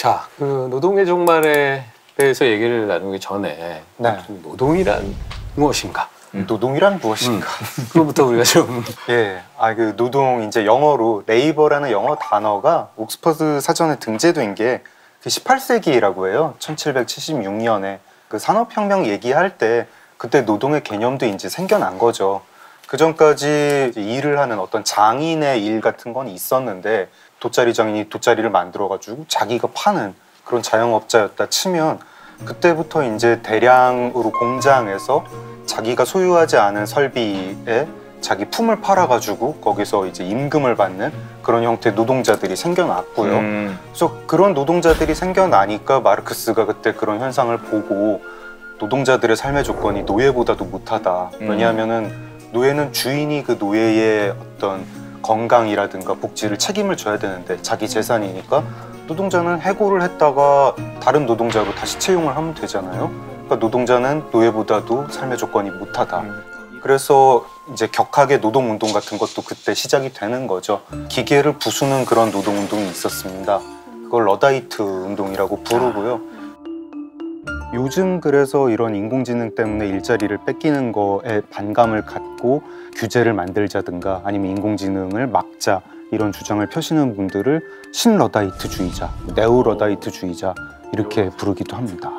자, 그 노동의 종말에 대해서 얘기를 나누기 전에 네. 노동이란 무엇인가? 노동이란 무엇인가? 그거부터 우리가 좀 예, 그 노동 이제 영어로 레이버라는 영어 단어가 옥스퍼드 사전에 등재된 게 그 18세기라고 해요. 1776년에 그 산업혁명 얘기할 때 그때 노동의 개념도 이제 생겨난 거죠. 그 전까지 일을 하는 어떤 장인의 일 같은 건 있었는데 돗자리 장인이 돗자리를 만들어가지고 자기가 파는 그런 자영업자였다 치면 그때부터 이제 대량으로 공장에서 자기가 소유하지 않은 설비에 자기 품을 팔아가지고 거기서 이제 임금을 받는 그런 형태의 노동자들이 생겨났고요. 그래서 그런 노동자들이 생겨나니까 마르크스가 그때 그런 현상을 보고 노동자들의 삶의 조건이 노예보다도 못하다. 왜냐하면은 노예는 주인이 그 노예의 어떤 건강이라든가 복지를 책임을 져야 되는데 자기 재산이니까 노동자는 해고를 했다가 다른 노동자로 다시 채용을 하면 되잖아요. 그러니까 노동자는 노예보다도 삶의 조건이 못하다. 그래서 이제 격하게 노동운동 같은 것도 그때 시작이 되는 거죠. 기계를 부수는 그런 노동운동이 있었습니다. 그걸 러다이트 운동이라고 부르고요. 요즘 그래서 이런 인공지능 때문에 일자리를 뺏기는 거에 반감을 갖고 규제를 만들자든가 아니면 인공지능을 막자 이런 주장을 펴시는 분들을 신러다이트주의자, 네오러다이트주의자 이렇게 부르기도 합니다.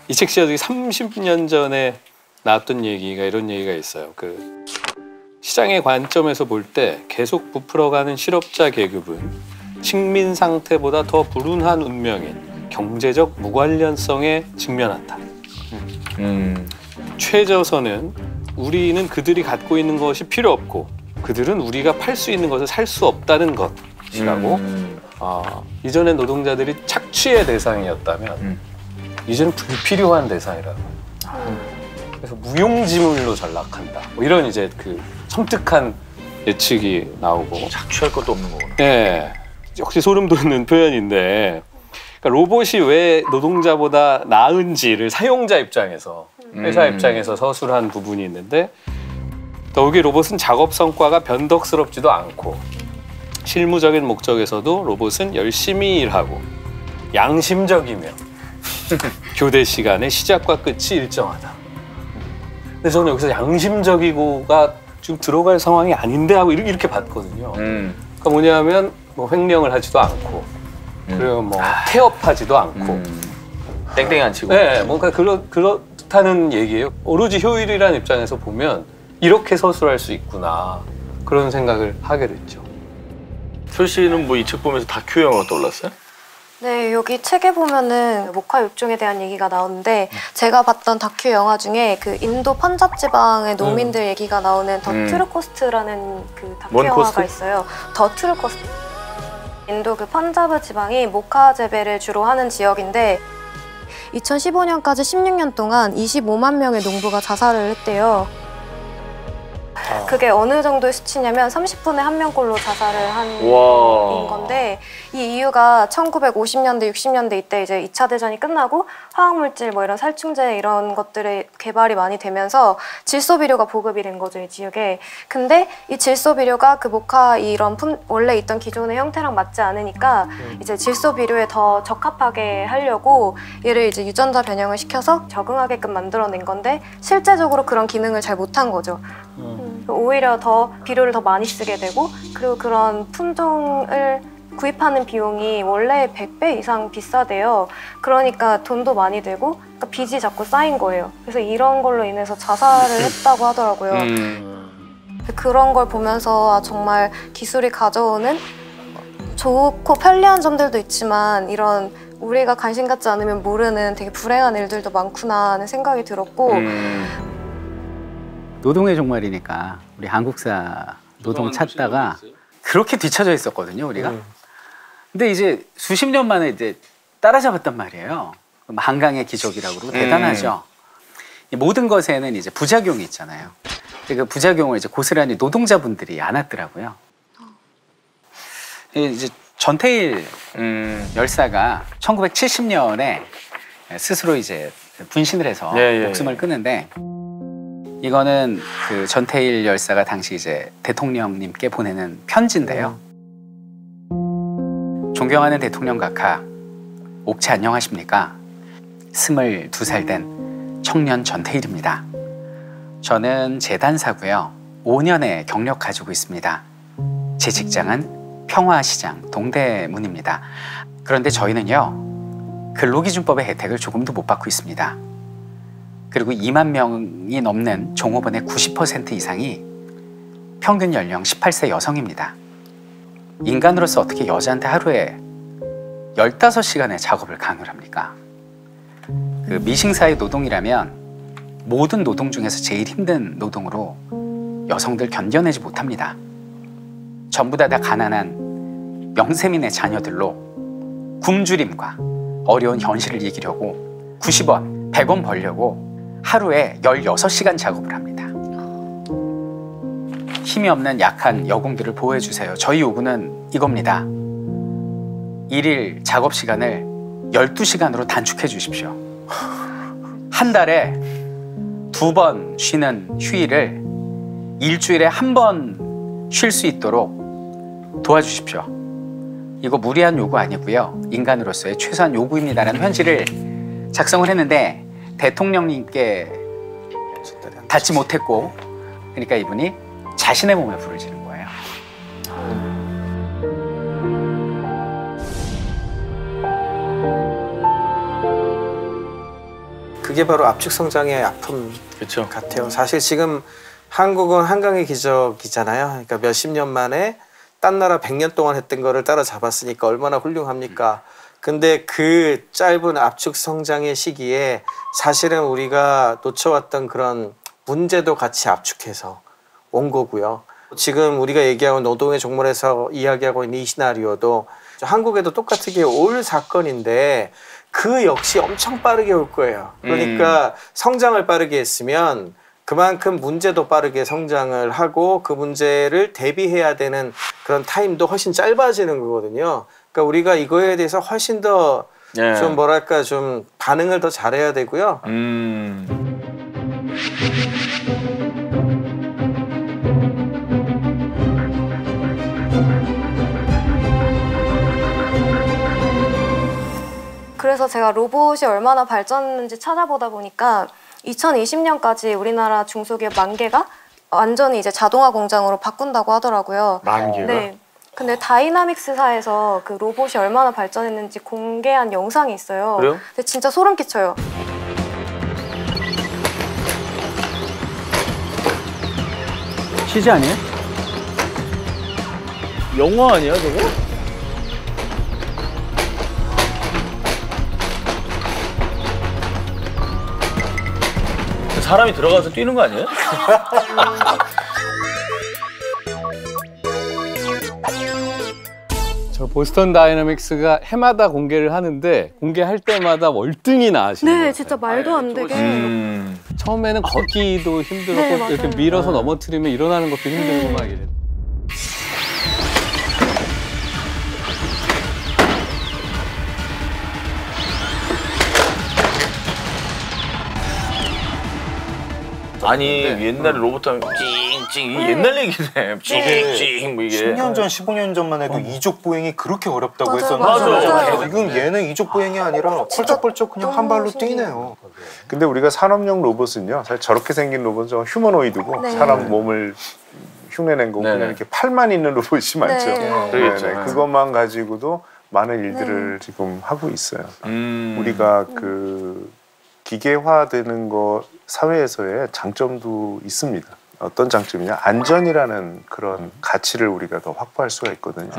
이 책 시작이 30년 전에 나왔던 얘기가 이런 얘기가 있어요. 시장의 관점에서 볼 때 계속 부풀어가는 실업자 계급은 식민 상태보다 더 불운한 운명인 경제적 무관련성에 직면한다. 최저선은 우리는 그들이 갖고 있는 것이 필요 없고 그들은 우리가 팔 수 있는 것을 살 수 없다는 것이라고 이전의 노동자들이 착취의 대상이었다면 이제는 불필요한 대상이라고. 그래서 무용지물로 전락한다. 뭐 이런 이제 섬뜩한 예측이 나오고. 착취할 것도 없는 거구나. 네, 역시 소름 돋는 표현인데, 그러니까 로봇이 왜 노동자보다 나은지를 사용자 입장에서, 회사 입장에서 서술한 부분이 있는데, 더욱이 로봇은 작업 성과가 변덕스럽지도 않고 실무적인 목적에서도 로봇은 열심히 일하고 양심적이며 교대 시간의 시작과 끝이 일정하다. 근데 저는 여기서 양심적이고가 지금 들어갈 상황이 아닌데 하고 이렇게 봤거든요. 그러니까 뭐냐면 횡령을 하지도 않고 그리고 태업하지도 않고 땡땡이 안 치고. 네, 뭔가 그렇다는 얘기예요. 오로지 효율이라는 입장에서 보면 이렇게 서술할 수 있구나 그런 생각을 하게 됐죠. 솔 씨는 이 책 보면서 다큐 영화가 떠올랐어요? 네, 여기 책에 보면은 목화 육종에 대한 얘기가 나오는데 제가 봤던 다큐 영화 중에 인도 펀잡 지방의 농민들 얘기가 나오는 더 트루코스트라는 다큐 영화가 있어요. 더 트루코스트. 인도 펀잡 지방이 모카 재배를 주로 하는 지역인데 2015년까지 16년 동안 25만 명의 농부가 자살을 했대요. 그게 어느 정도의 수치냐면 30분에 1명꼴로 자살을 한 인 건데 이 이유가 1950년대, 60년대 이때 이제 2차 대전이 끝나고 화학물질 이런 살충제 이런 것들의 개발이 많이 되면서 질소비료가 보급이 된 거죠, 이 지역에. 근데 이 질소비료가 모카 이런 원래 있던 기존의 형태랑 맞지 않으니까 이제 질소비료에 더 적합하게 하려고 얘를 이제 유전자 변형을 시켜서 적응하게끔 만들어낸 건데 실제적으로 그런 기능을 잘 못한 거죠. 오히려 비료를 더 많이 쓰게 되고 그리고 그런 품종을 구입하는 비용이 원래 100배 이상 비싸대요. 그러니까 돈도 많이 들고 그러니까 빚이 자꾸 쌓인 거예요. 그래서 이런 걸로 인해서 자살을 했다고 하더라고요. 그런 걸 보면서 정말 기술이 가져오는 좋고 편리한 점들도 있지만 이런 우리가 관심 갖지 않으면 모르는 되게 불행한 일들도 많구나 하는 생각이 들었고 노동의 종말이니까 우리 한국사 노동 찾다가 그렇게 뒤쳐져 있었거든요, 우리가. 근데 이제 수십 년 만에 이제 따라잡았단 말이에요. 한강의 기적이라고 그러고 대단하죠. 이 모든 것에는 이제 부작용이 있잖아요. 그 부작용을 이제 고스란히 노동자분들이 안았더라고요. 이제 전태일 열사가 1970년에 스스로 이제 분신을 해서 목숨을 끊는데 이거는 전태일 열사가 당시 이제 대통령님께 보내는 편지인데요. 존경하는 대통령 각하, 옥체 안녕하십니까? 22살 된 청년 전태일입니다. 저는 재단사고요. 5년의 경력 가지고 있습니다. 제 직장은 평화시장 동대문입니다. 그런데 저희는요, 근로기준법의 혜택을 조금도 못 받고 있습니다. 그리고 2만 명이 넘는 종업원의 90% 이상이 평균 연령 18세 여성입니다. 인간으로서 어떻게 여자한테 하루에 15시간의 작업을 강요를 합니까? 그 미싱사의 노동이라면 모든 노동 중에서 제일 힘든 노동으로 여성들 견뎌내지 못합니다. 전부 다 가난한 명세민의 자녀들로 굶주림과 어려운 현실을 이기려고 90원, 100원 벌려고 하루에 16시간 작업을 합니다. 힘이 없는 약한 여공들을 보호해주세요. 저희 요구는 이겁니다. 일일 작업 시간을 12시간으로 단축해 주십시오. 한 달에 2번 쉬는 휴일을 일주일에 1번 쉴 수 있도록 도와주십시오. 이거 무리한 요구 아니고요. 인간으로서의 최소한 요구입니다라는 편지를 작성을 했는데 대통령님께 닿지 못했고, 그러니까 이분이 자신의 몸에 불을 지른 거예요. 그게 바로 압축 성장의 아픔 그쵸. 같아요. 사실 지금 한국은 한강의 기적이잖아요. 그러니까 몇십 년 만에 딴 나라 100년 동안 했던 거를 따라잡았으니까 얼마나 훌륭합니까? 근데 그 짧은 압축 성장의 시기에 사실은 우리가 놓쳐왔던 그런 문제도 같이 압축해서 온 거고요. 지금 우리가 얘기하고 노동의 종말에서 이야기하고 있는 이 시나리오도 한국에도 똑같게 올 사건인데 그 역시 엄청 빠르게 올 거예요. 그러니까 성장을 빠르게 했으면 그만큼 문제도 빠르게 성장을 하고 그 문제를 대비해야 되는 그런 타임도 훨씬 짧아지는 거거든요. 그러니까 우리가 이거에 대해서 훨씬 더 좀 뭐랄까 좀 반응을 더 잘해야 되고요. 그래서 제가 로봇이 얼마나 발전했는지 찾아보다 보니까 2020년까지 우리나라 중소기업 10,000개가 완전히 이제 자동화 공장으로 바꾼다고 하더라고요. 10,000개가? 네. 근데 다이나믹스사에서 그 로봇이 얼마나 발전했는지 공개한 영상이 있어요. 그래요? 근데 진짜 소름 끼쳐요. CG 아니에요? 영화 아니야 저거? 사람이 들어가서 뛰는 거 아니에요? 저 보스턴 다이나믹스가 해마다 공개를 하는데 공개할 때마다 월등히 나아지는 것 네, 같아요. 진짜 말도 안 되게. 처음에는 걷기도 힘들었고 네, 맞아요. 이렇게 밀어서 넘어뜨리면 일어나는 것도 힘들고 막 이래. 아니 옛날에 로봇 하면 찡찡 이게 옛날 얘기네. 찡찡 뭐 이게. 10년 전, 15년 전만 해도 이족 보행이 그렇게 어렵다고 맞아요, 했었는데 맞아요. 지금 얘는 이족 보행이 아니라 펄쩍펄쩍 그냥 한 발로 뛰네요. 근데 우리가 산업용 로봇은요, 사실 저렇게 생긴 로봇은 좀 휴머노이드고 네. 사람 몸을 흉내낸 거고 네네. 그냥 이렇게 팔만 있는 로봇이 많죠. 네. 그러겠죠. 그것만 가지고도 많은 일들을 지금 하고 있어요. 우리가 그 기계화되는 거 사회에서의 장점도 있습니다. 어떤 장점이냐? 안전이라는 그런 가치를 우리가 더 확보할 수가 있거든요.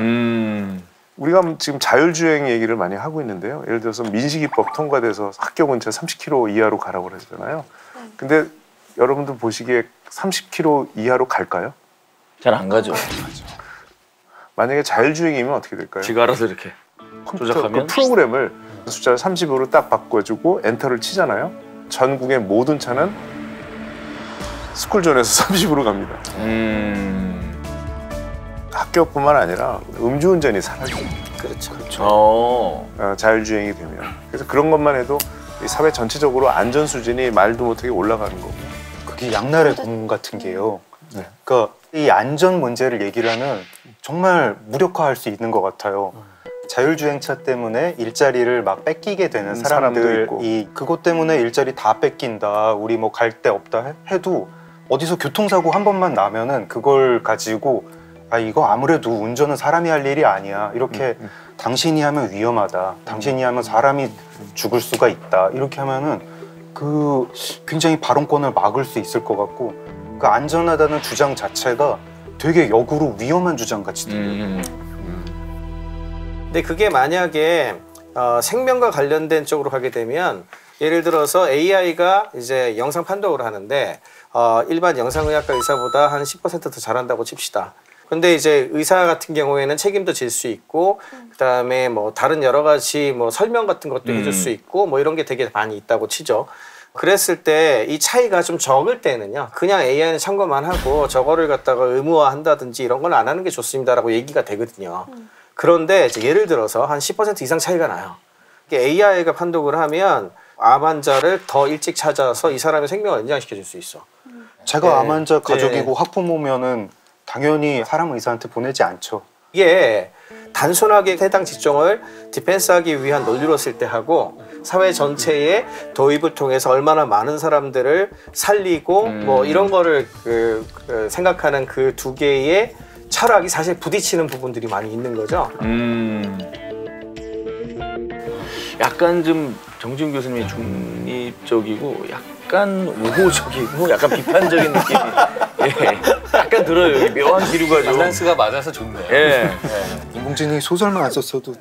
우리가 지금 자율주행 얘기를 많이 하고 있는데요. 예를 들어서 민식이법 통과돼서 학교 근처 30km 이하로 가라고 그러잖아요. 근데 여러분들 보시기에 30km 이하로 갈까요? 잘 안 가죠. 만약에 자율주행이면 어떻게 될까요? 지가 알아서 이렇게 컴퓨터 조작하면? 그 프로그램을 숫자를 30으로 딱 바꿔주고 엔터를 치잖아요. 전국의 모든 차는 스쿨존에서 30으로 갑니다. 학교뿐만 아니라 음주운전이 사라져요. 어. 자율주행이 되면. 그래서 그런 것만 해도 이 사회 전체적으로 안전 수준이 말도 못하게 올라가는 거고. 그게 양날의 검 같은 게요. 네. 그러니까 이 안전 문제를 얘기를 하면 정말 무력화할 수 있는 것 같아요. 자율주행차 때문에 일자리를 막 뺏기게 되는 사람도 사람들이 그것 때문에 일자리 다 뺏긴다, 우리 뭐 갈 데 없다 해도 어디서 교통사고 한 번만 나면은 그걸 가지고 아 이거 아무래도 운전은 사람이 할 일이 아니야, 이렇게 당신이 하면 위험하다, 당신이 하면 사람이 죽을 수가 있다, 이렇게 하면은 그 굉장히 발언권을 막을 수 있을 것 같고, 그 안전하다는 주장 자체가 되게 역으로 위험한 주장 같이 들려요. 근데 그게 만약에 생명과 관련된 쪽으로 가게 되면, 예를 들어서 AI가 이제 영상 판독을 하는데 일반 영상의학과 의사보다 한 10% 더 잘한다고 칩시다. 근데 이제 의사 같은 경우에는 책임도 질 수 있고, 그다음에 뭐 다른 여러 가지 뭐 설명 같은 것도 해줄 수 있고, 뭐 이런 게 되게 많이 있다고 치죠. 그랬을 때 이 차이가 좀 적을 때는요, 그냥 AI는 참고만 하고 저거를 갖다가 의무화한다든지 이런 건 안 하는 게 좋습니다라고 얘기가 되거든요. 그런데 이제 예를 들어서 한 10% 이상 차이가 나요. AI가 판독을 하면 암 환자를 더 일찍 찾아서 이 사람의 생명을 연장시켜 줄 수 있어. 제가 암 환자 가족이고 학부모면은 당연히 사람 의사한테 보내지 않죠. 이게 단순하게 해당 직종을 디펜스하기 위한 논리로 쓸 때 하고, 사회 전체의 도입을 통해서 얼마나 많은 사람들을 살리고 뭐 이런 거를 생각하는 그 두 개의 철학이 사실 부딪히는 부분들이 많이 있는 거죠. 약간 좀 정지훈 교수님이 중립적이고 약간 우호적이고 약간 비판적인 느낌이 약간 들어요. 여기 묘한 기류가 좀. 밸런스가 맞아서 좋네요. 예. 인공지능이 소설만 안 썼어도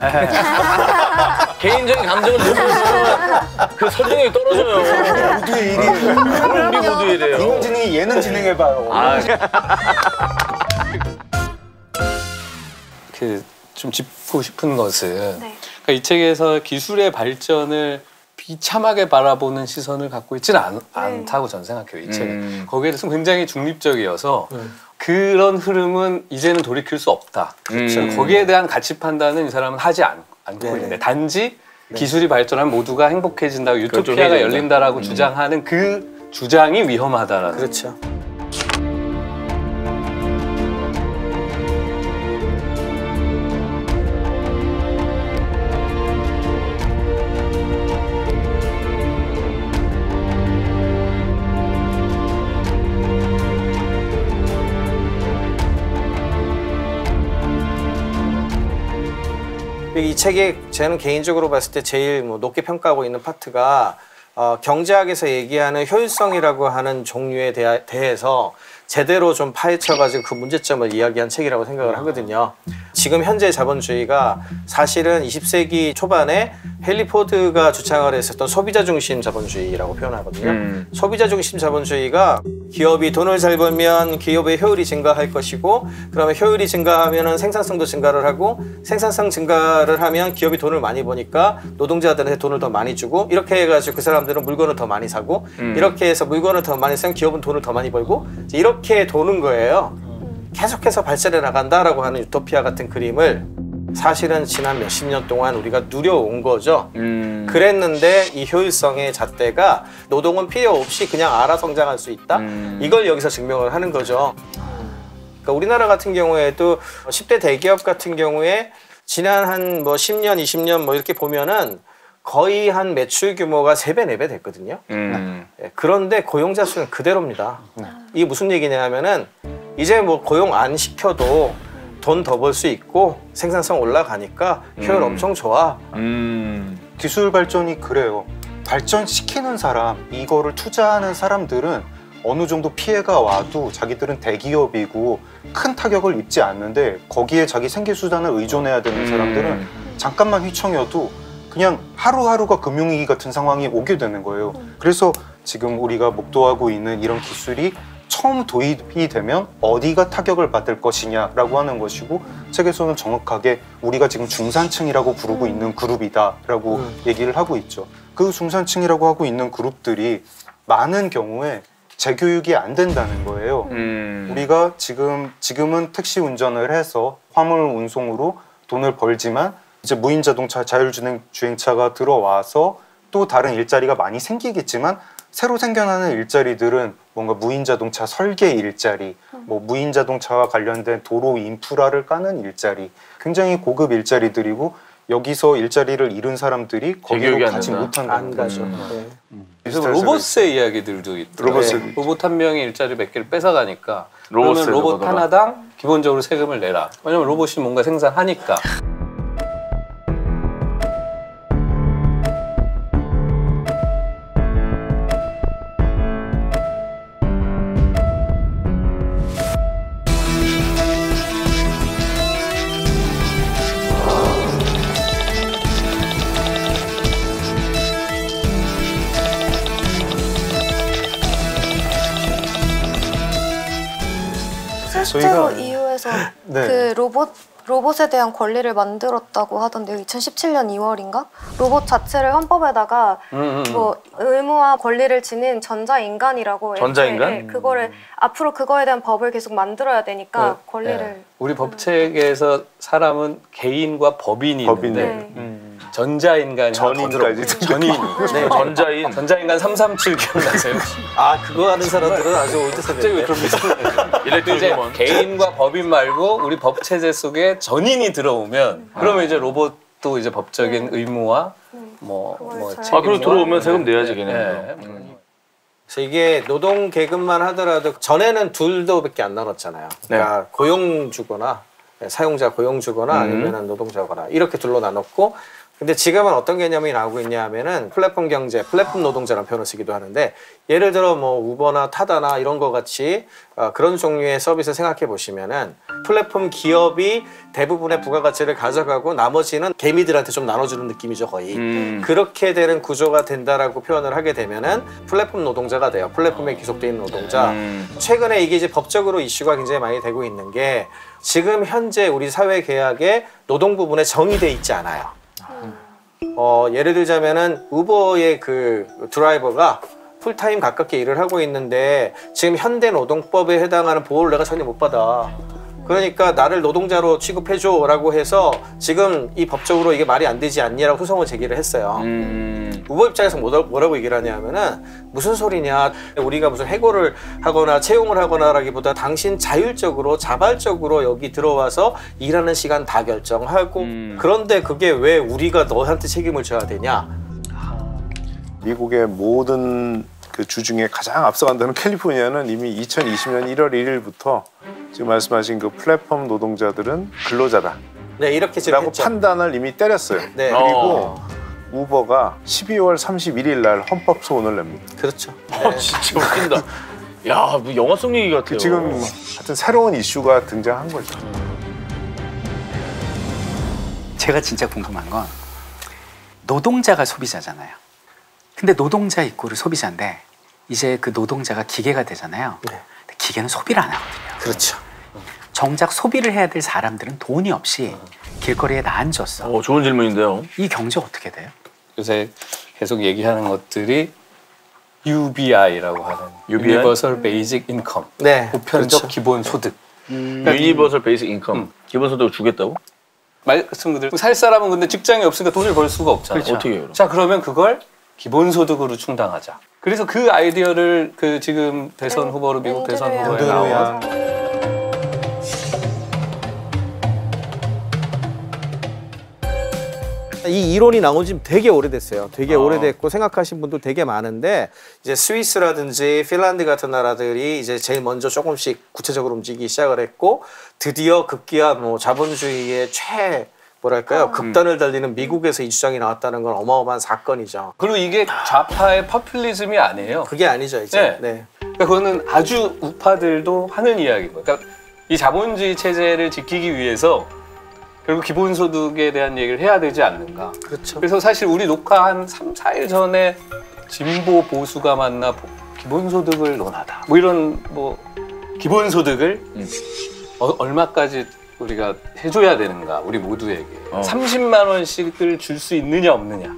개인적인 감정을 내면서 그 설득력이 떨어져요. 모두의 일이에요. 우리 모두에 대해요. 인공지능이 예능 진행해봐요. 좀 짚고 싶은 것은 네. 그러니까 이 책에서 기술의 발전을 비참하게 바라보는 시선을 갖고 있지는 않다고 저는 생각해요. 이 책은 거기에 대해서 굉장히 중립적이어서 그런 흐름은 이제는 돌이킬 수 없다. 거기에 대한 가치 판단은 이 사람은 하지 않고 있는데, 단지 기술이 발전하면 모두가 행복해진다고, 유토피아가 열린다라고 주장하는 그 주장이 위험하다라는. 그렇죠. 이 책에 저는 개인적으로 봤을 때 제일 높게 평가하고 있는 파트가 경제학에서 얘기하는 효율성이라고 하는 종류에 대해서 제대로 좀 파헤쳐가지고 그 문제점을 이야기한 책이라고 생각을 하거든요. 지금 현재 자본주의가 사실은 20세기 초반에 헨리 포드가 주창을 했었던 소비자 중심 자본주의라고 표현하거든요. 소비자 중심 자본주의가 기업이 돈을 잘 벌면 기업의 효율이 증가할 것이고, 그러면 효율이 증가하면 생산성도 증가를 하고, 생산성 증가를 하면 기업이 돈을 많이 버니까 노동자들한테 돈을 더 많이 주고, 이렇게 해가지고 그 사람들은 물건을 더 많이 사고, 이렇게 해서 물건을 더 많이 사면 기업은 돈을 더 많이 벌고, 이렇게 도는 거예요. 계속해서 발전해 나간다라고 하는 유토피아 같은 그림을 사실은 지난 몇십 년 동안 우리가 누려온 거죠. 그랬는데 이 효율성의 잣대가 노동은 필요 없이 그냥 알아 성장할 수 있다? 이걸 여기서 증명을 하는 거죠. 그러니까 우리나라 같은 경우에도 10대 대기업 같은 경우에 지난 한 10년, 20년 이렇게 보면은 거의 한 매출 규모가 3배, 4배 됐거든요. 그런데 고용자 수는 그대로입니다. 이게 무슨 얘기냐 하면은 이제 고용 안 시켜도 돈 더 벌 수 있고 생산성 올라가니까 효율 엄청 좋아. 기술 발전이 그래요. 발전시키는 사람, 이거를 투자하는 사람들은 어느 정도 피해가 와도 자기들은 대기업이고 큰 타격을 입지 않는데, 거기에 자기 생계수단을 의존해야 되는 사람들은 잠깐만 휘청여도 그냥 하루하루가 금융위기 같은 상황이 오게 되는 거예요. 그래서 지금 우리가 목도하고 있는 이런 기술이 처음 도입이 되면 어디가 타격을 받을 것이냐라고 하는 것이고, 책에서는 정확하게 우리가 지금 중산층이라고 부르고 있는 그룹이다라고 얘기를 하고 있죠. 그 중산층이라고 하고 있는 그룹들이 많은 경우에 재교육이 안 된다는 거예요. 우리가 지금은 택시 운전을 해서 화물 운송으로 돈을 벌지만, 이제 무인 자동차, 자율주행차가 들어와서 또 다른 일자리가 많이 생기겠지만, 새로 생겨나는 일자리들은 뭔가 무인 자동차 설계 일자리, 무인 자동차와 관련된 도로 인프라를 까는 일자리, 굉장히 고급 일자리들이고, 여기서 일자리를 잃은 사람들이 거기로 재기억이 안 가지 된다. 못한다는 안 가죠. 네. 그래서 로봇의 이야기들도 있더라고요. 로봇 한 명이 일자리 몇 개를 뺏어가니까 그러면 로봇 하나당 기본적으로 세금을 내라. 왜냐면 로봇이 뭔가 생산하니까. 실제로 EU에서 네. 그 로봇에 대한 권리를 만들었다고 하던데요. 2017년 2월인가? 로봇 자체를 헌법에다가 뭐 의무와 권리를 지닌 전자인간이라고 전자인간? 이렇게, 그거를 앞으로 그거에 대한 법을 계속 만들어야 되니까 권리를 우리 법 체계에서 사람은 개인과 법인이 있는데 전자인간이 전인까지 전인이 네, 전자인간 337 기억나세요? 아 그거 하는 사람들은 아주 올드 갑자기 왜 세대인데. 그런 비슷해요? 이제 개인과 법인 말고 우리 법 체제 속에 전인이 들어오면 그러면 이제 로봇도 이제 법적인 의무와 뭐 책임과 그리고 들어오면 세금 내야지 걔네. 그래서 이게 노동 계급만 하더라도 전에는 둘도밖에 안 나눴잖아요. 그러니까 고용주거나 사용자 고용주거나 아니면 노동자거나 이렇게 둘로 나눴고, 근데 지금은 어떤 개념이 나오고 있냐 하면은 플랫폼 경제, 플랫폼 노동자라는 표현을 쓰기도 하는데, 예를 들어 뭐 우버나 타다나 이런 거 같이 그런 종류의 서비스 생각해 보시면은 플랫폼 기업이 대부분의 부가가치를 가져가고 나머지는 개미들한테 좀 나눠주는 느낌이죠, 거의. 그렇게 되는 구조가 된다라고 표현을 하게 되면은 플랫폼 노동자가 돼요. 플랫폼에 기속돼 있는 노동자. 최근에 이게 이제 법적으로 이슈가 굉장히 많이 되고 있는 게, 지금 현재 우리 사회 계약에 노동 부분에 정의돼 있지 않아요. 예를 들자면은 우버의 그 드라이버가 풀타임 가깝게 일을 하고 있는데 지금 현대 노동법에 해당하는 보호를 내가 전혀 못 받아. 그러니까 나를 노동자로 취급해줘 라고 해서 지금 이 법적으로 이게 말이 안 되지 않냐라고 소송을 제기를 했어요. 우버 입장에서 뭐라고 얘기를 하냐면은, 무슨 소리냐, 우리가 무슨 해고를 하거나 채용을 하거나 라기보다 당신 자율적으로 자발적으로 여기 들어와서 일하는 시간 다 결정하고 그런데 그게 왜 우리가 너한테 책임을 져야 되냐. 미국의 모든 그 주 중에 가장 앞서간다는 캘리포니아는 이미 2020년 1월 1일부터 지금 말씀하신 그 플랫폼 노동자들은 근로자다 네, 이렇게 지금 라고 했죠. 판단을 이미 때렸어요. 네. 그리고 우버가 12월 31일 날 헌법 소원을 냅니다. 그렇죠. 진짜 웃긴다. 야, 뭐 영화 속 얘기 같아요. 지금 하여튼 새로운 이슈가 등장한 거죠. 제가 진짜 궁금한 건, 노동자가 소비자잖아요. 근데 노동자 이꼬르 소비자인데 이제 그 노동자가 기계가 되잖아요. 네. 근데 기계는 소비를 안 하거든요. 그렇죠. 정작 소비를 해야 될 사람들은 돈이 없이 길거리에 나앉았어. 좋은 질문인데요. 이 경제 어떻게 돼요? 요새 계속 얘기하는 것들이 UBI라고 하는 UBI? Universal Basic Income, 네. 보편적 그렇죠. 기본 소득. 유니버설 베이스 인컴. 기본소득을 주겠다고? 말씀 그대로 살 사람은 근데 직장이 없으니까 돈을 벌 수가 없잖아요. 그렇죠. 어떻게 해요? 자, 그러면 그걸 기본소득으로 충당하자. 그래서 그 아이디어를 그 지금 대선 후보로, 미국 대선 후보에 나온 이 이론이 나온 지 되게 오래됐어요. 되게 오래됐고 생각하신 분도 되게 많은데, 이제 스위스라든지 핀란드 같은 나라들이 이제 제일 먼저 조금씩 구체적으로 움직이기 시작을 했고, 드디어 급기야 뭐 자본주의의 뭐랄까요, 급단을 달리는 미국에서 이 주장이 나왔다는 건 어마어마한 사건이죠. 그리고 이게 좌파의 퍼퓰리즘이 아니에요. 그게 아니죠, 이제. 네. 네. 그러니까 그거는 아주 우파들도 하는 이야기인 거예요. 그러니까 이 자본주의 체제를 지키기 위해서 결국 기본소득에 대한 얘기를 해야 되지 않는가. 그렇죠. 그래서 사실 우리 녹화 한 3, 4일 전에 진보 보수가 만나 기본소득을 논하다. 뭐 이런 뭐 기본소득을 얼마까지 우리가 해줘야 되는가, 우리 모두에게. 30만 원씩을 줄 수 있느냐 없느냐.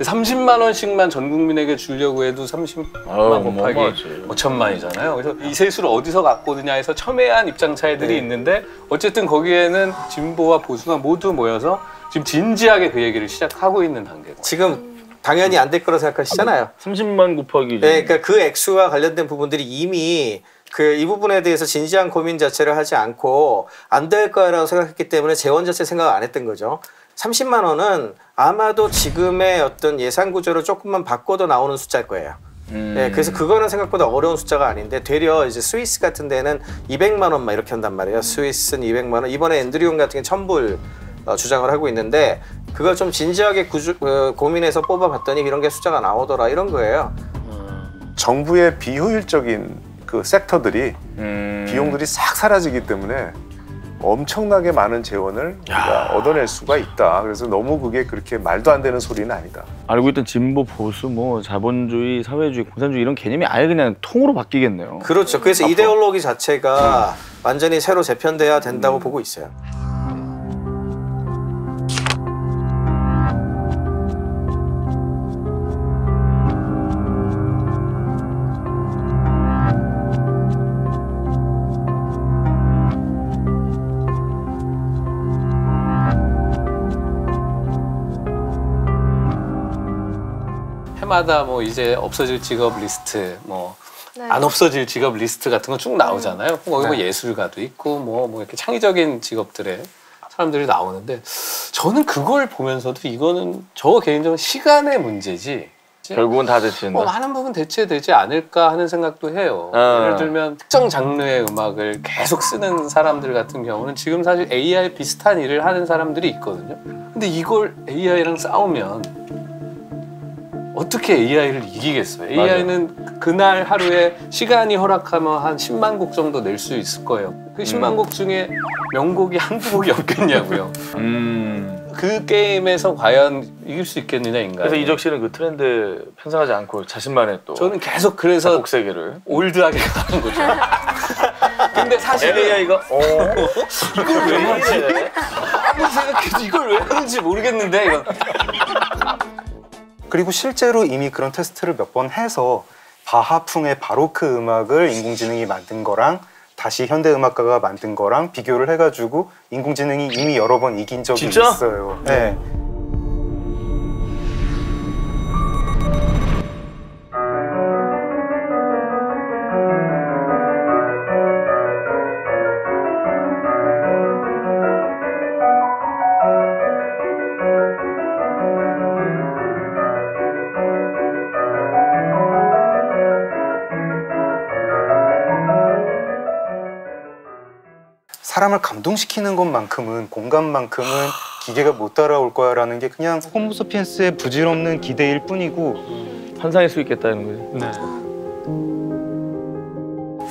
30만 원씩만 전 국민에게 주려고 해도 30만 곱하기 5천만이잖아요. 그래서 이 세수를 어디서 갖고 오느냐 해서 첨예한 입장 차이들이 있는데, 어쨌든 거기에는 진보와 보수가 모두 모여서 지금 진지하게 그 얘기를 시작하고 있는 단계고. 지금 당연히 안 될 거라 생각하시잖아요. 30만 곱하기. 네, 그러니까 그 액수와 관련된 부분들이 이미 이 부분에 대해서 진지한 고민 자체를 하지 않고 안 될 거라고 생각했기 때문에 재원 자체 생각 안 했던 거죠. 30만 원은 아마도 지금의 어떤 예산 구조를 조금만 바꿔도 나오는 숫자일 거예요. 네, 그래서 그거는 생각보다 어려운 숫자가 아닌데 되려 이제 스위스 같은 데는 200만 원만 이렇게 한단 말이에요. 스위스는 200만 원. 이번에 앤드류용 같은 게 1000불 주장을 하고 있는데 그걸 좀 진지하게 고민해서 뽑아봤더니 이런 게 숫자가 나오더라 이런 거예요. 정부의 비효율적인 그 섹터들이 비용들이 싹 사라지기 때문에 엄청나게 많은 재원을 우리가 얻어낼 수가 있다. 그래서 너무 그게 그렇게 말도 안 되는 소리는 아니다. 알고 있던 진보, 보수, 뭐 자본주의, 사회주의, 공산주의 이런 개념이 아예 그냥 통으로 바뀌겠네요. 그렇죠. 그래서 이데올로기 자체가 완전히 새로 재편돼야 된다고 보고 있어요. 해마다 뭐 이제 없어질 직업 리스트, 뭐 안 네. 없어질 직업 리스트 같은 거 쭉 나오잖아요. 거기 뭐 예술가도 있고 뭐 이렇게 창의적인 직업들의 사람들이 나오는데 저는 그걸 보면서도 이거는 저 개인적으로 시간의 문제지. 결국은 다 대체된다. 많은 부분 대체되지 않을까 하는 생각도 해요. 예를 들면 특정 장르의 음악을 계속 쓰는 사람들 같은 경우는 지금 사실 AI 비슷한 일을 하는 사람들이 있거든요. 근데 이걸 AI랑 싸우면 어떻게 AI를 이기겠어요? AI는 그날 하루에 시간이 허락하면 한 10만 곡 정도 낼 수 있을 거예요. 그 10만 곡 중에 명곡이 한두 곡이 없겠냐고요. 그 게임에서 과연 이길 수 있겠느냐 인간. 그래서 이적 씨는 그 트렌드 편성하지 않고 자신만의 또 저는 계속 그래서 작곡 세계를 올드하게 가는 거죠. 근데 사실 AI가 이걸 왜 하지? 아무리 생각해도 이걸 왜 하는지 모르겠는데 이건. 그리고 실제로 이미 그런 테스트를 몇 번 해서 바하풍의 바로크 음악을 인공지능이 만든 거랑 다시 현대 음악가가 만든 거랑 비교를 해가지고 인공지능이 이미 여러 번 이긴 적이 진짜? 있어요. 네. 사람을 감동시키는 것만큼은 공감만큼은 기계가 못 따라올 거야라는 게 그냥 호모사피엔스의 부질없는 기대일 뿐이고 환상일 수 있겠다는 거예요. 네.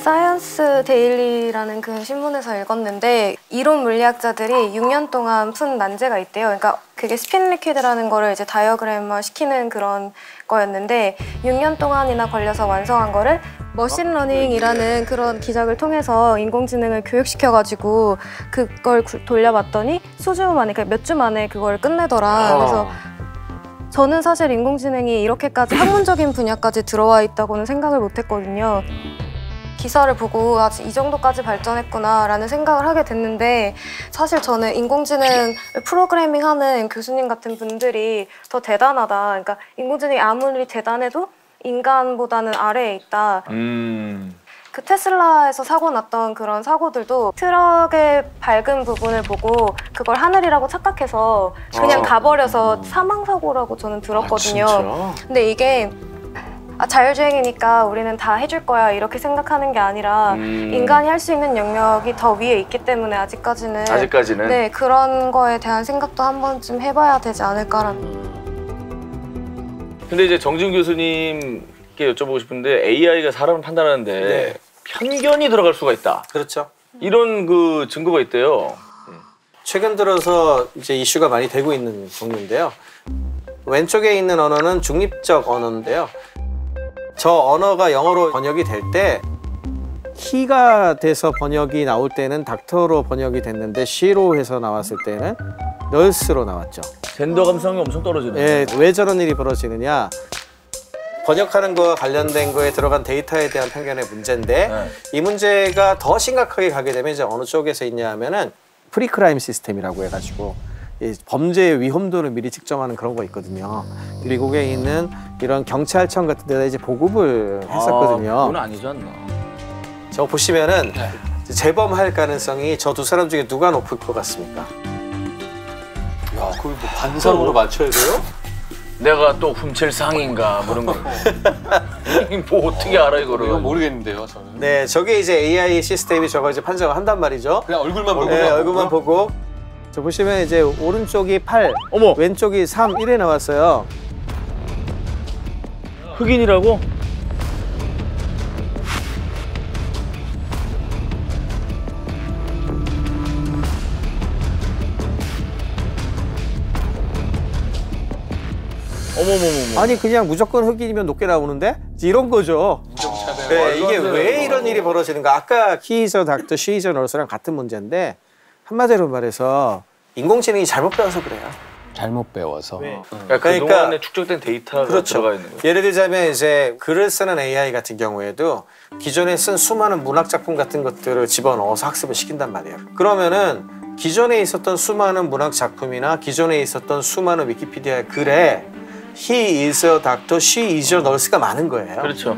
사이언스 데일리라는 그 신문에서 읽었는데 이론 물리학자들이 6년 동안 푼 난제가 있대요. 그러니까 그게 스핀 리퀴드라는 거를 이제 다이어그램화 시키는 그런 거였는데 6년 동안이나 걸려서 완성한 거를 머신러닝이라는 그런 기작을 통해서 인공지능을 교육시켜가지고 그걸 돌려봤더니 수주 만에, 그러니까 몇 주 만에 그걸 끝내더라. 그래서 저는 사실 인공지능이 이렇게까지 학문적인 분야까지 들어와 있다고는 생각을 못했거든요. 기사를 보고 이 정도까지 발전했구나라는 생각을 하게 됐는데 사실 저는 인공지능 프로그래밍하는 교수님 같은 분들이 더 대단하다. 그러니까 인공지능이 아무리 대단해도 인간보다는 아래에 있다. 그 테슬라에서 사고 났던 그런 사고들도 트럭의 밝은 부분을 보고 그걸 하늘이라고 착각해서 그냥 가버려서 사망사고라고 저는 들었거든요. 근데 이게 자율주행이니까 우리는 다 해줄 거야 이렇게 생각하는 게 아니라 인간이 할 수 있는 영역이 더 위에 있기 때문에 아직까지는 네, 그런 거에 대한 생각도 한 번쯤 해봐야 되지 않을까라는. 근데 이제 정지훈 교수님께 여쭤보고 싶은데 AI가 사람을 판단하는데 네. 편견이 들어갈 수가 있다. 그렇죠. 이런 그 증거가 있대요. 최근 들어서 이제 이슈가 많이 되고 있는 종류인데요. 왼쪽에 있는 언어는 중립적 언어인데요. 저 언어가 영어로 번역이 될 때 he가 돼서 번역이 나올 때는 닥터로 번역이 됐는데 she로 해서 나왔을 때는 nurse로 나왔죠. 젠더 감성이 엄청 떨어지네. 예, 왜 저런 일이 벌어지느냐? 번역하는 거와 관련된 거에 들어간 데이터에 대한 편견의 문제인데 이 문제가 더 심각하게 가게 되면 이제 어느 쪽에서 있냐 하면은 프리크라임 시스템이라고 해가지고 이 범죄의 위험도를 미리 측정하는 그런 거 있거든요. 미국에 있는 이런 경찰청 같은 데다 이제 보급을 했었거든요. 그건 아니지 않나. 저거 보시면은 재범할 가능성이 저 두 사람 중에 누가 높을 것 같습니까? 야, 그걸 뭐 반상으로 맞춰야 돼요? 내가 또 훔칠 상인가 뭐 이런 거. 뭐 어떻게 알아 이거를? 이건 모르겠는데요, 저는. 네, 저게 이제 AI 시스템이 저거 이제 판정을 한단 말이죠. 그냥 얼굴만 보고. 네, 얼굴만 보고. 저 보시면 이제 오른쪽이 8, 어머. 왼쪽이 3, 1에 나왔어요. 흑인이라고? 어머머머머. 아니 그냥 무조건 흑인이면 높게 나오는데? 이런 거죠. 네, 이게 왜 이런 일이 벌어지는가? 아까 He's a doctor, she's a nurse랑 같은 문제인데 한마디로 말해서 인공지능이 잘못 배워서 그래요. 잘못 배워서. 그러니까 그동안에 축적된 데이터가 그렇죠. 들어가 있는 거예요. 예를 들자면 이제 글을 쓰는 AI 같은 경우에도 기존에 쓴 수많은 문학 작품 같은 것들을 집어넣어서 학습을 시킨단 말이에요. 그러면은 기존에 있었던 수많은 문학 작품이나 기존에 있었던 수많은 위키피디아 글에 He is a doctor, she is a nurse가 많은 거예요. 그렇죠.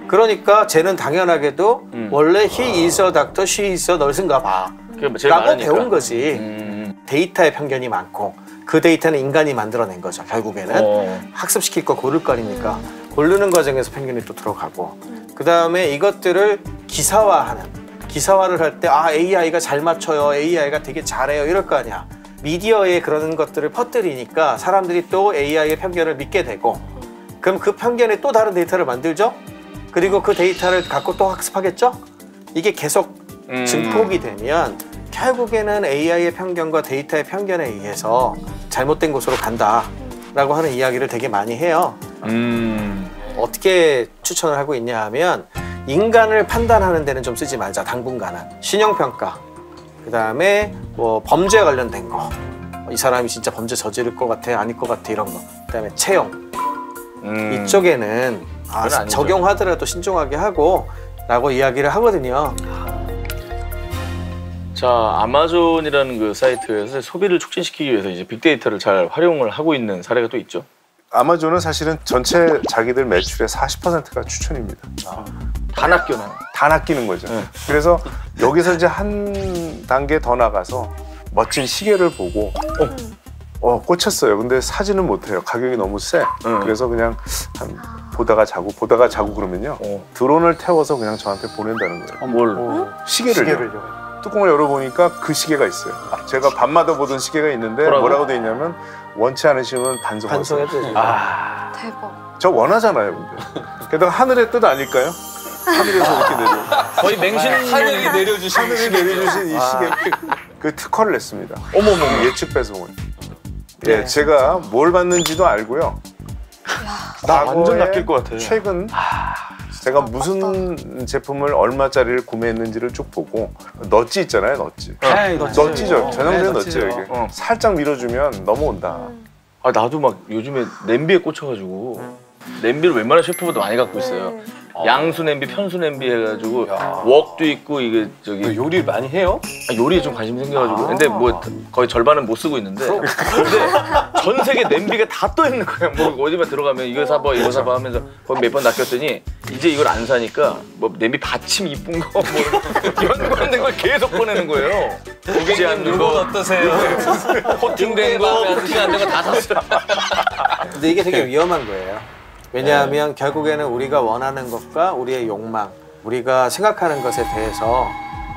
그러니까 쟤는 당연하게도 원래 He is a doctor, she is a nurse인가 봐 그게 제일 라고 많으니까. 배운 거지. 데이터의 편견이 많고 그 데이터는 인간이 만들어낸 거죠. 결국에는 학습시킬 거 고를 거 아닙니까? 고르는 과정에서 편견이 또 들어가고 그 다음에 이것들을 기사화를 할 때 아 AI가 잘 맞춰요, AI가 되게 잘해요 이럴 거 아니야. 미디어에 그런 것들을 퍼뜨리니까 사람들이 또 AI의 편견을 믿게 되고 그럼 그 편견에 또 다른 데이터를 만들죠? 그리고 그 데이터를 갖고 또 학습하겠죠? 이게 계속 증폭이 되면 결국에는 AI의 편견과 데이터의 편견에 의해서 잘못된 곳으로 간다라고 하는 이야기를 되게 많이 해요. 어떻게 추천을 하고 있냐 하면 인간을 판단하는 데는 좀 쓰지 말자, 당분간은. 신용평가, 그 다음에 뭐 범죄 관련된 거, 이 사람이 진짜 범죄 저지를 것 같아, 아닐 것 같아 이런 거, 그 다음에 채용 이쪽에는 적용하더라도 신중하게 하고 라고 이야기를 하거든요. 자, 아마존이라는 그 사이트에서 소비를 촉진시키기 위해서 이제 빅데이터를 잘 활용을 하고 있는 사례가 또 있죠. 아마존은 사실은 전체 자기들 매출의 40%가 추천입니다. 다 낚여나. 다 낚이는 거죠. 그래서 여기서 이제 한 단계 더 나가서 멋진 시계를 보고 꽂혔어요. 근데 사지는 못해요. 가격이 너무 세. 그래서 그냥 보다가 자고 그러면요. 드론을 태워서 그냥 저한테 보낸다는 거예요. 뭘? 시계를요. 뚜껑을 열어보니까 그 시계가 있어요. 제가 밤마다 보던 시계가 있는데 뭐라고 돼 있냐면 원치 않으시면 반송해도 되죠. 대박. 저 원하잖아요. 근데. 게다가 하늘의 뜻 아닐까요? 하늘에서 이렇게 내려. 거의 맹신 하늘이 내려주신 이 시계 그 특허를 냈습니다. 어머머. 예측 배송을. 예, 제가 뭘 받는지도 알고요. 나 완전 낚일 것 같아. 최근 제가 무슨 제품을 얼마짜리를 구매했는지를 쭉 보고 넛지 있잖아요, 넛지. 넛지죠. 전형적인 넛지예요 이게. 살짝 밀어주면 넘어온다. 아 나도 막 요즘에 냄비에 꽂혀가지고 냄비를 웬만한 셰프보다 많이 갖고 있어요. 양수 냄비, 편수 냄비 해가지고 웍도 있고 이게 저기 요리를 많이 해요? 요리에 좀 관심이 생겨가지고 근데 뭐 거의 절반은 못 쓰고 있는데 근데 전 세계 냄비가 다 떠 있는 거예요. 뭐 어디만 들어가면 이거 사봐 이거 사봐 하면서 거의 몇 번 낚였더니 이제 이걸 안 사니까 뭐 냄비 받침 이쁜 거 뭐 연관된 걸 계속 보내는 거예요. 고객님 이건 어떠세요? 코팅된 거, 코팅 안 된 거 다 샀어요. 근데 이게 되게 위험한 거예요. 왜냐하면 결국에는 우리가 원하는 것과 우리의 욕망, 우리가 생각하는 것에 대해서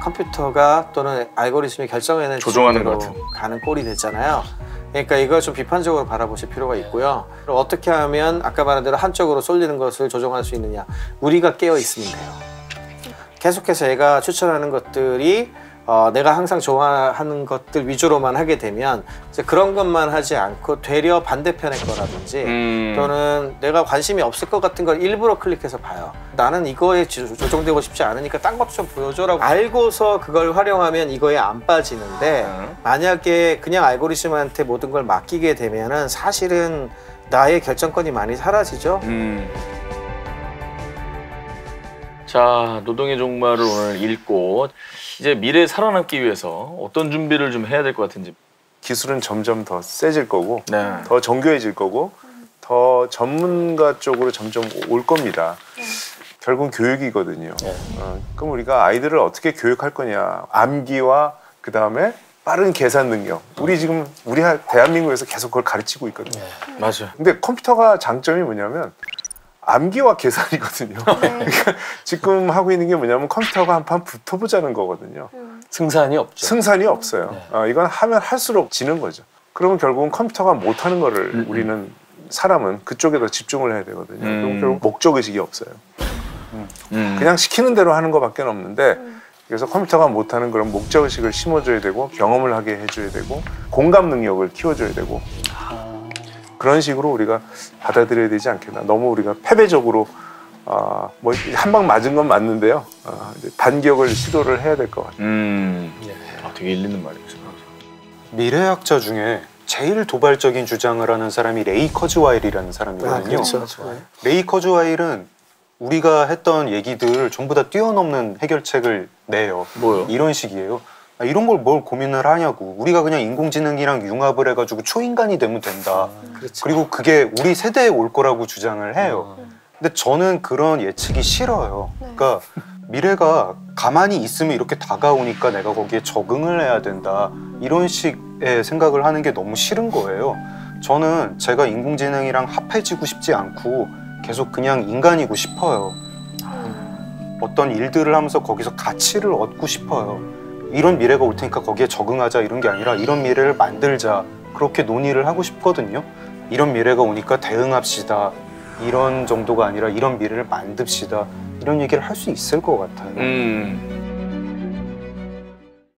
컴퓨터가 또는 알고리즘이 결정해내는 조종하는 것 지름대로 가는 꼴이 됐잖아요. 그러니까 이걸 좀 비판적으로 바라보실 필요가 있고요. 어떻게 하면 아까 말한 대로 한쪽으로 쏠리는 것을 조정할 수 있느냐. 우리가 깨어 있으면 돼요. 계속해서 얘가 추천하는 것들이 내가 항상 좋아하는 것들 위주로만 하게 되면 이제 그런 것만 하지 않고 되려 반대편의 거라든지 또는 내가 관심이 없을 것 같은 걸 일부러 클릭해서 봐요. 나는 이거에 조정되고 싶지 않으니까 딴 것도 좀 보여줘라고 알고서 그걸 활용하면 이거에 안 빠지는데 만약에 그냥 알고리즘한테 모든 걸 맡기게 되면은 사실은 나의 결정권이 많이 사라지죠. 자, 노동의 종말을 오늘 읽고 이제 미래에 살아남기 위해서 어떤 준비를 좀 해야 될 것 같은지. 기술은 점점 더 세질 거고 네. 더 정교해질 거고 더 전문가 쪽으로 점점 올 겁니다. 결국은 교육이거든요. 그럼 우리가 아이들을 어떻게 교육할 거냐. 암기와 그 다음에 빠른 계산 능력. 우리 지금 우리 대한민국에서 계속 그걸 가르치고 있거든요. 맞아요. 근데 컴퓨터가 장점이 뭐냐면 암기와 계산이거든요. 그러니까 지금 하고 있는 게 뭐냐면 컴퓨터가 한 판 붙어보자는 거거든요. 승산이 없죠. 승산이 없어요. 이건 하면 할수록 지는 거죠. 그러면 결국은 컴퓨터가 못하는 거를 우리는 사람은 그쪽에 더 집중을 해야 되거든요. 그럼 결국 목적의식이 없어요. 그냥 시키는 대로 하는 것밖에 없는데 그래서 컴퓨터가 못하는 그런 목적의식을 심어줘야 되고 경험을 하게 해줘야 되고 공감 능력을 키워줘야 되고 그런 식으로 우리가 받아들여야 되지 않겠나. 너무 우리가 패배적으로 뭐 한 방 맞은 건 맞는데요. 이제 반격을 시도를 해야 될 것 같아요. 되게 일리는 말이죠. 미래학자 중에 제일 도발적인 저주장을 하는 사람이 레이 커즈와일이라는 사람이거든요. 그렇죠. 레이 커즈와일은 우리가 했던 얘기들을 전부 다 뛰어넘는 해결책을 내요. 뭐요? 이런 식이에요. 이런 걸 뭘 고민을 하냐고. 우리가 그냥 인공지능이랑 융합을 해가지고 초인간이 되면 된다. 그렇죠. 그리고 그게 우리 세대에 올 거라고 주장을 해요. 근데 저는 그런 예측이 싫어요. 그러니까 미래가 가만히 있으면 이렇게 다가오니까 내가 거기에 적응을 해야 된다. 이런 식의 생각을 하는 게 너무 싫은 거예요. 저는 제가 인공지능이랑 합해지고 싶지 않고 계속 그냥 인간이고 싶어요. 어떤 일들을 하면서 거기서 가치를 얻고 싶어요. 이런 미래가 올 테니까 거기에 적응하자 이런 게 아니라 이런 미래를 만들자 그렇게 논의를 하고 싶거든요. 이런 미래가 오니까 대응합시다. 이런 정도가 아니라 이런 미래를 만듭시다. 이런 얘기를 할 수 있을 것 같아요.